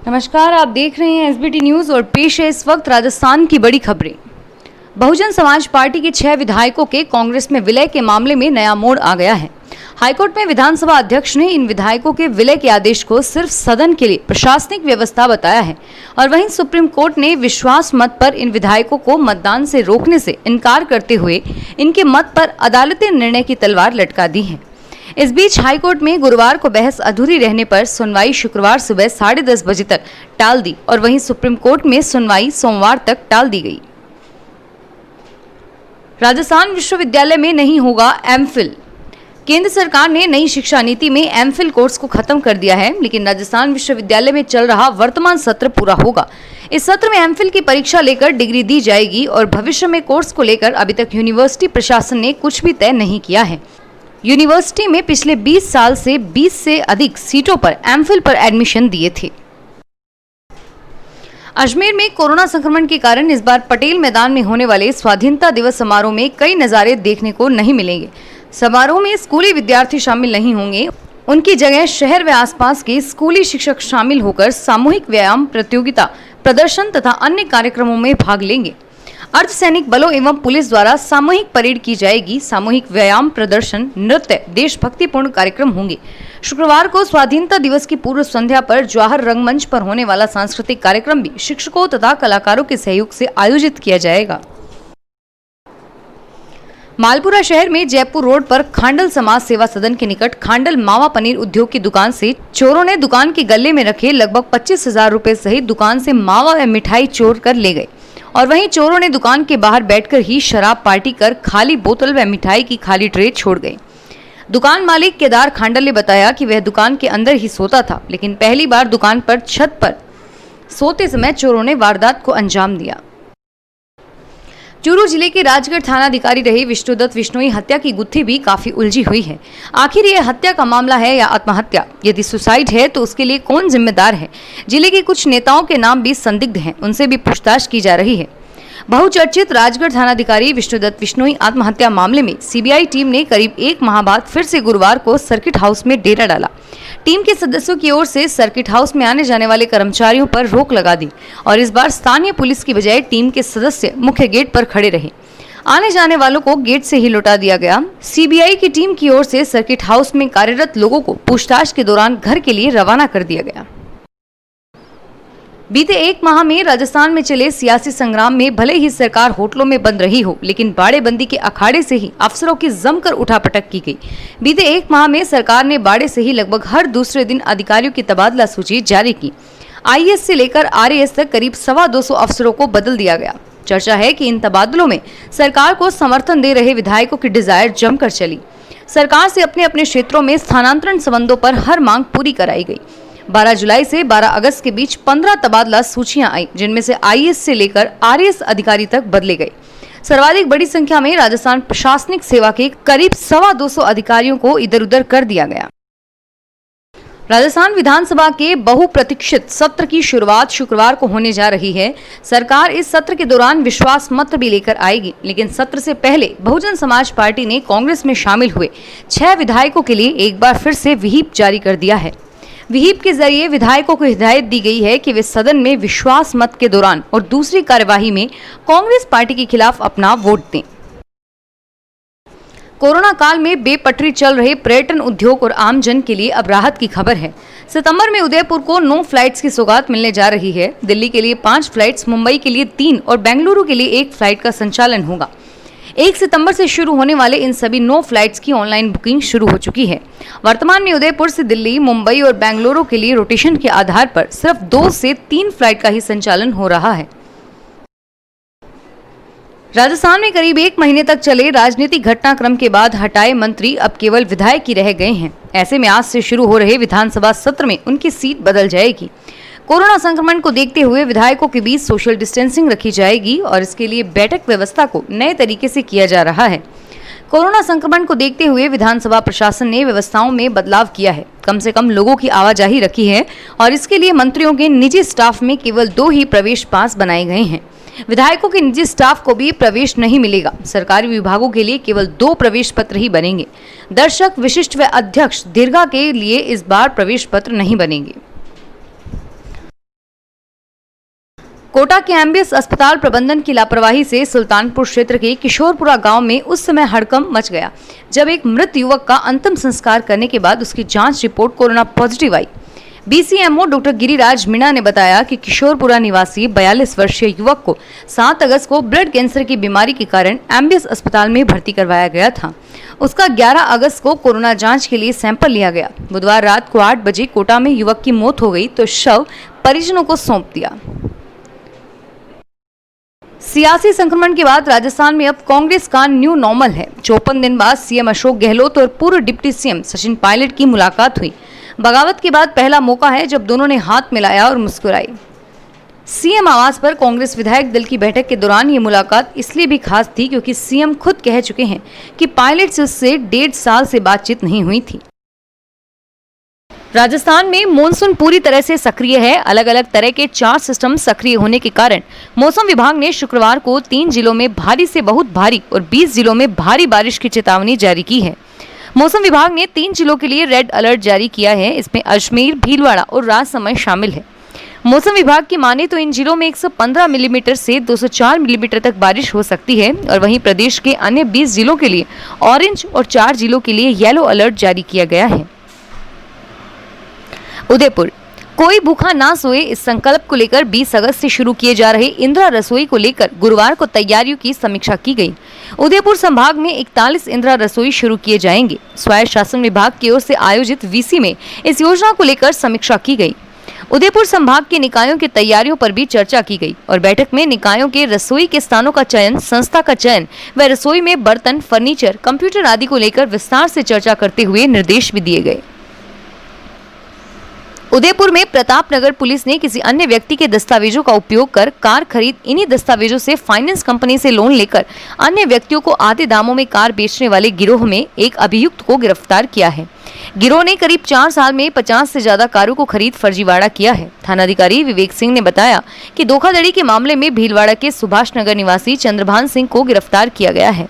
नमस्कार, आप देख रहे हैं एसबीटी न्यूज और पेश है इस वक्त राजस्थान की बड़ी खबरें। बहुजन समाज पार्टी के 6 विधायकों के कांग्रेस में विलय के मामले में नया मोड़ आ गया है। हाईकोर्ट में विधानसभा अध्यक्ष ने इन विधायकों के विलय के आदेश को सिर्फ सदन के लिए प्रशासनिक व्यवस्था बताया है और वहीं सुप्रीम कोर्ट ने विश्वास मत पर इन विधायकों को मतदान से रोकने से इनकार करते हुए इनके मत पर अदालती निर्णय की तलवार लटका दी है। इस बीच हाईकोर्ट में गुरुवार को बहस अधूरी रहने पर सुनवाई शुक्रवार सुबह 10:30 बजे तक टाल दी और वहीं सुप्रीम कोर्ट में सुनवाई सोमवार तक टाल दी गई। राजस्थान विश्वविद्यालय में नहीं होगा एमफिल। केंद्र सरकार ने नई शिक्षा नीति में एमफिल कोर्स को खत्म कर दिया है, लेकिन राजस्थान विश्वविद्यालय में चल रहा वर्तमान सत्र पूरा होगा। इस सत्र में एमफिल की परीक्षा लेकर डिग्री दी जाएगी और भविष्य में कोर्स को लेकर अभी तक यूनिवर्सिटी प्रशासन ने कुछ भी तय नहीं किया है। यूनिवर्सिटी में पिछले 20 साल से 20 से अधिक सीटों पर एमफिल पर एडमिशन दिए थे। अजमेर में कोरोना संक्रमण के कारण इस बार पटेल मैदान में होने वाले स्वाधीनता दिवस समारोह में कई नज़ारे देखने को नहीं मिलेंगे। समारोह में स्कूली विद्यार्थी शामिल नहीं होंगे, उनकी जगह शहर व आसपास के स्कूली शिक्षक शामिल होकर सामूहिक व्यायाम प्रतियोगिता, प्रदर्शन तथा अन्य कार्यक्रमों में भाग लेंगे। अर्धसैनिक बलों एवं पुलिस द्वारा सामूहिक परेड की जाएगी। सामूहिक व्यायाम, प्रदर्शन, नृत्य, देशभक्तिपूर्ण कार्यक्रम होंगे। शुक्रवार को स्वाधीनता दिवस की पूर्व संध्या पर जवाहर रंगमंच पर होने वाला सांस्कृतिक कार्यक्रम भी शिक्षकों तथा कलाकारों के सहयोग से आयोजित किया जाएगा। मालपुरा शहर में जयपुर रोड पर खांडल समाज सेवा सदन के निकट खांडल मावा पनीर उद्योग की दुकान से चोरों ने दुकान के गले में रखे लगभग 25,000 रुपए सहित दुकान से मावा व मिठाई चोर कर ले गए और वहीं चोरों ने दुकान के बाहर बैठकर ही शराब पार्टी कर खाली बोतल व मिठाई की खाली ट्रे छोड़ गए। दुकान मालिक केदार खांडल ने बताया कि वह दुकान के अंदर ही सोता था, लेकिन पहली बार दुकान पर छत पर सोते समय चोरों ने वारदात को अंजाम दिया। चूरू जिले के राजगढ़ थानाधिकारी रहे विष्णुदत्त विश्नोई हत्या की गुत्थी भी काफी उलझी हुई है। आखिर यह हत्या का मामला है या आत्महत्या? यदि सुसाइड है तो उसके लिए कौन जिम्मेदार है? जिले के कुछ नेताओं के नाम भी संदिग्ध हैं, उनसे भी पूछताछ की जा रही है। बहुचर्चित राजगढ़ थानाधिकारी विष्णुदत्त विश्नोई आत्महत्या मामले में सीबीआई टीम ने करीब 1 माह बाद फिर से गुरुवार को सर्किट हाउस में डेरा डाला। टीम के सदस्यों की ओर से सर्किट हाउस में आने जाने वाले कर्मचारियों पर रोक लगा दी और इस बार स्थानीय पुलिस की बजाय टीम के सदस्य मुख्य गेट पर खड़े रहे। आने जाने वालों को गेट से ही लौटा दिया गया। सीबीआई की टीम की ओर से सर्किट हाउस में कार्यरत लोगों को पूछताछ के दौरान घर के लिए रवाना कर दिया गया। बीते 1 माह में राजस्थान में चले सियासी संग्राम में भले ही सरकार होटलों में बंद रही हो, लेकिन बाड़ेबंदी के अखाड़े से ही अफसरों की जमकर उठापटक की गई। बीते 1 माह में सरकार ने बाड़े से ही लगभग हर दूसरे दिन अधिकारियों की तबादला सूची जारी की। आईएएस से लेकर आरएएस तक करीब 250 अफसरों को बदल दिया गया। चर्चा है कि इन तबादलों में सरकार को समर्थन दे रहे विधायकों की डिजायर जमकर चली। सरकार से अपने अपने क्षेत्रों में स्थानांतरण संबंधों पर हर मांग पूरी कराई गई। 12 जुलाई से 12 अगस्त के बीच 15 तबादला सूचियां आई, जिनमें से आईएएस से लेकर आरएएस अधिकारी तक बदले गए। सर्वाधिक बड़ी संख्या में राजस्थान प्रशासनिक सेवा के करीब 225 अधिकारियों को इधर उधर कर दिया गया। राजस्थान विधानसभा के बहुप्रतीक्षित सत्र की शुरुआत शुक्रवार को होने जा रही है। सरकार इस सत्र के दौरान विश्वास मत भी लेकर आएगी, लेकिन सत्र से पहले बहुजन समाज पार्टी ने कांग्रेस में शामिल हुए 6 विधायकों के लिए एक बार फिर से व्हिप जारी कर दिया है। व्हिप के जरिए विधायकों को हिदायत दी गई है कि वे सदन में विश्वास मत के दौरान और दूसरी कार्यवाही में कांग्रेस पार्टी के खिलाफ अपना वोट दें। कोरोना काल में बेपटरी चल रहे पर्यटन उद्योग और आमजन के लिए अब राहत की खबर है। सितंबर में उदयपुर को 9 फ्लाइट्स की सौगात मिलने जा रही है। दिल्ली के लिए 5 फ्लाइट्स, मुंबई के लिए 3 और बेंगलुरु के लिए 1 फ्लाइट का संचालन होगा। 1 सितंबर से शुरू होने वाले इन सभी 9 फ्लाइट्स की ऑनलाइन बुकिंग शुरू हो चुकी है। वर्तमान में उदयपुर से दिल्ली, मुंबई और बेंगलुरु के लिए रोटेशन के आधार पर सिर्फ 2 से 3 फ्लाइट का ही संचालन हो रहा है। राजस्थान में करीब 1 महीने तक चले राजनीतिक घटनाक्रम के बाद हटाए मंत्री अब केवल विधायक ही रह गए हैं। ऐसे में आज से शुरू हो रहे विधानसभा सत्र में उनकी सीट बदल जाएगी। कोरोना संक्रमण को देखते हुए विधायकों के बीच सोशल डिस्टेंसिंग रखी जाएगी और इसके लिए बैठक व्यवस्था को नए तरीके से किया जा रहा है। कोरोना संक्रमण को देखते हुए विधानसभा प्रशासन ने व्यवस्थाओं में बदलाव किया है। कम से कम लोगों की आवाजाही रखी है और इसके लिए मंत्रियों के निजी स्टाफ में केवल 2 ही प्रवेश पास बनाए गए हैं। विधायकों के निजी स्टाफ को भी प्रवेश नहीं मिलेगा। सरकारी विभागों के लिए केवल 2 प्रवेश पत्र ही बनेंगे। दर्शक, विशिष्ट व अध्यक्ष दीर्घा के लिए इस बार प्रवेश पत्र नहीं बनेंगे। कोटा के एमबीएस अस्पताल प्रबंधन की लापरवाही से सुल्तानपुर क्षेत्र के किशोरपुरा गांव में उस समय हड़कंप मच गया जब एक मृत युवक का अंतिम संस्कार करने के बाद उसकी जांच रिपोर्ट कोरोना पॉजिटिव आई। बीसीएमओ डॉक्टर गिरिराज मीणा ने बताया कि किशोरपुरा निवासी 42 वर्षीय युवक को 7 अगस्त को ब्लड कैंसर की बीमारी के कारण एमबीएस अस्पताल में भर्ती करवाया गया था। उसका 11 अगस्त को कोरोना जांच के लिए सैंपल लिया गया। बुधवार रात को 8 बजे कोटा में युवक की मौत हो गई तो शव परिजनों को सौंप दिया। सियासी संक्रमण के बाद राजस्थान में अब कांग्रेस का न्यू नॉर्मल है। 54 दिन बाद सीएम अशोक गहलोत और पूर्व डिप्टी सीएम सचिन पायलट की मुलाकात हुई। बगावत के बाद पहला मौका है जब दोनों ने हाथ मिलाया और मुस्कुराए। सीएम आवास पर कांग्रेस विधायक दल की बैठक के दौरान ये मुलाकात इसलिए भी खास थी क्योंकि सीएम खुद कह चुके हैं कि पायलट से उससे 1.5 साल से बातचीत नहीं हुई थी। राजस्थान में मॉनसून पूरी तरह से सक्रिय है। अलग अलग तरह के 4 सिस्टम सक्रिय होने के कारण मौसम विभाग ने शुक्रवार को 3 जिलों में भारी से बहुत भारी और 20 जिलों में भारी बारिश की चेतावनी जारी की है। मौसम विभाग ने 3 जिलों के लिए रेड अलर्ट जारी किया है। इसमें अजमेर, भीलवाड़ा और राजसमंद शामिल है। मौसम विभाग की माने तो इन जिलों में 115 मिलीमीटर से 204 मिलीमीटर तक बारिश हो सकती है और वहीं प्रदेश के अन्य 20 जिलों के लिए ऑरेंज और 4 जिलों के लिए येलो अलर्ट जारी किया गया है। उदयपुर, कोई भूखा ना सोए इस संकल्प को लेकर 20 अगस्त से शुरू किए जा रहे इंदिरा रसोई को लेकर गुरुवार को तैयारियों की समीक्षा की गई। उदयपुर संभाग में 41 इंदिरा रसोई शुरू किए जाएंगे। स्वायत्त शासन विभाग की ओर से आयोजित वीसी में इस योजना को लेकर समीक्षा की गई। उदयपुर संभाग के निकायों की तैयारियों पर भी चर्चा की गई और बैठक में निकायों के रसोई के स्थानों का चयन, संस्था का चयन व रसोई में बर्तन, फर्नीचर, कंप्यूटर आदि को लेकर विस्तार से चर्चा करते हुए निर्देश भी दिए गए। उदयपुर में प्रतापनगर पुलिस ने किसी अन्य व्यक्ति के दस्तावेजों का उपयोग कर कार खरीद इन्हीं दस्तावेजों से फाइनेंस कंपनी से लोन लेकर अन्य व्यक्तियों को आधे दामों में कार बेचने वाले गिरोह में एक अभियुक्त को गिरफ्तार किया है। गिरोह ने करीब 4 साल में 50 से ज्यादा कारों को खरीद फर्जीवाड़ा किया है। थानाधिकारी विवेक सिंह ने बताया कि धोखाधड़ी के मामले में भीलवाड़ा के सुभाष नगर निवासी चंद्रभान सिंह को गिरफ्तार किया गया है।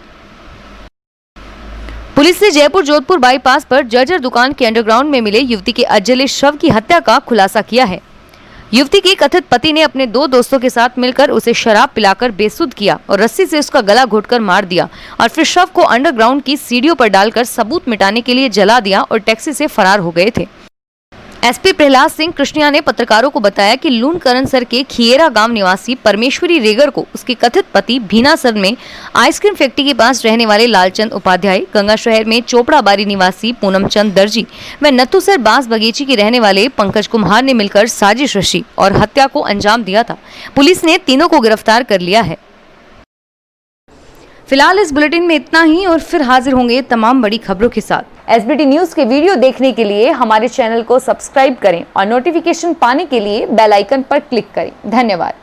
पुलिस ने जयपुर जोधपुर बाईपास पर जर्जर दुकान के अंडरग्राउंड में मिले युवती के अजले शव की हत्या का खुलासा किया है। युवती के कथित पति ने अपने 2 दोस्तों के साथ मिलकर उसे शराब पिलाकर बेसुध किया और रस्सी से उसका गला घोटकर मार दिया और फिर शव को अंडरग्राउंड की सीढ़ियों पर डालकर सबूत मिटाने के लिए जला दिया और टैक्सी से फरार हो गए थे। एसपी प्रहलाद सिंह कृष्णिया ने पत्रकारों को बताया कि लूनकरणसर के खिएरा गांव निवासी परमेश्वरी रेगर को उसके कथित पति भीनासर में आइसक्रीम फैक्ट्री के पास रहने वाले लालचंद उपाध्याय, गंगा शहर में चोपड़ा बारी निवासी पूनमचंद दर्जी व नथुसर बांस बगीचे के रहने वाले पंकज कुमार ने मिलकर साजिश रची और हत्या को अंजाम दिया था। पुलिस ने तीनों को गिरफ्तार कर लिया है। फिलहाल इस बुलेटिन में इतना ही और फिर हाजिर होंगे तमाम बड़ी खबरों के साथ। एसबीटी न्यूज के वीडियो देखने के लिए हमारे चैनल को सब्सक्राइब करें और नोटिफिकेशन पाने के लिए बेल आइकन पर क्लिक करें। धन्यवाद।